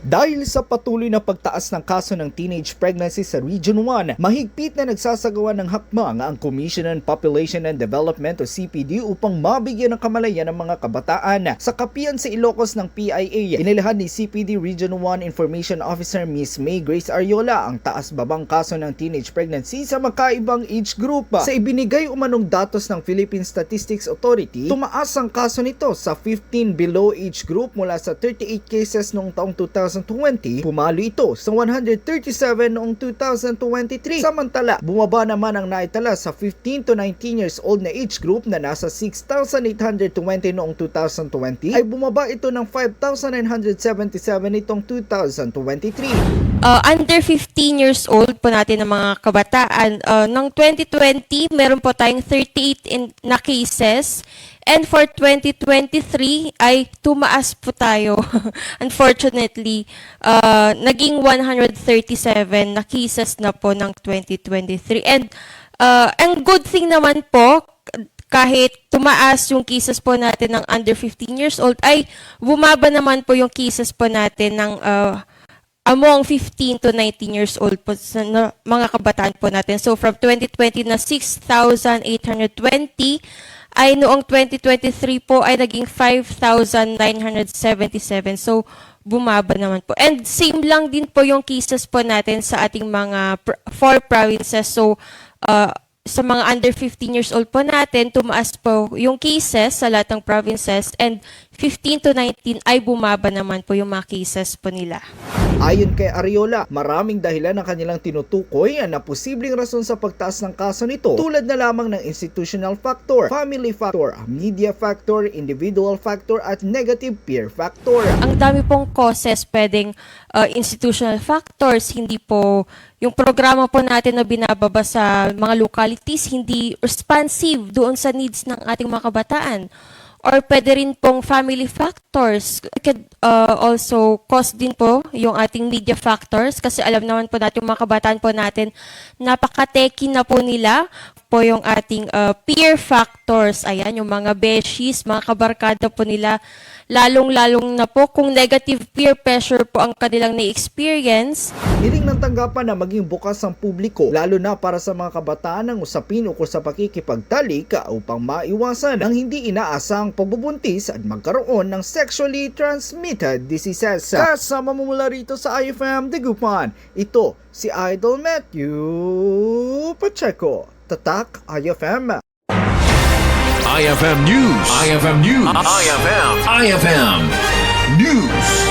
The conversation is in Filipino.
Dahil sa patuloy na pagtaas ng kaso ng teenage pregnancy sa Region 1, mahigpit na nagsasagawa ng hakbang ang Commission on Population and Development o CPD upang mabigyan ng kamalayan ng mga kabataan. Sa kapihan sa Ilocos ng PIA, inilahad ni CPD Region 1 Information Officer Miss May Grace Ariola ang taas-babang kaso ng teenage pregnancy sa magkaibang age group. Sa ibinigay umanong datos ng Philippine Statistics Authority, tumaas ang kaso nito sa 15 below age group mula sa 38 cases noong taong 2020, pumalo ito sa 137 noong 2023. Samantala, bumaba naman ang naitala sa 15 to 19 years old na age group na nasa 6,820 noong 2020 ay bumaba ito ng 5,977 itong 2023. Under 15 years old po natin ng mga kabataan, ng 2020, meron po tayong 38 na cases. And for 2023 ay tumaas po tayo. Unfortunately, naging 137 na cases na po ng 2023. And ang good thing naman po, kahit tumaas yung cases po natin ng under 15 years old, ay bumaba naman po yung cases po natin ng among 15 to 19 years old po sa mga kabataan po natin. So from 2020 na 6,820, ay noong 2023 po ay naging 5,977. So, bumaba naman po. And same lang din po yung cases po natin sa ating mga 4 provinces. So, sa mga under 15 years old po natin, tumaas po yung cases sa lahat ng provinces, and 15 to 19 ay bumaba naman po yung mga cases po nila. Ayon kay Ariola, maraming dahilan ang kanilang tinutukoy na posibleng rason sa pagtaas ng kaso nito, tulad na lamang ng institutional factor, family factor, media factor, individual factor at negative peer factor. Ang dami pong causes, pwedeng institutional factors, hindi po yung programa po natin na binababa sa mga localities hindi responsive doon sa needs ng ating mga kabataan. Or pwede rin pong family factors. It could also cause din po yung ating media factors, kasi alam naman po natin yung mga kabataan po natin, napaka-techy na po nila. Po yung ating peer factors, ayan, yung mga beshies, mga kabarkada po nila, lalong-lalong na po kung negative peer pressure po ang kanilang na-experience. Hiling ng tanggapan na maging bukas ang publiko, lalo na para sa mga kabataan ng usapin ukol sa pakikipagtalik upang maiwasan ang hindi inaasang pagbubuntis at magkaroon ng sexually transmitted diseases. Kasama mo mula rito sa IFM Dagupan, ito si Idol Matthew Pacheco. Tatak IFM. IFM News. IFM News. IFM News.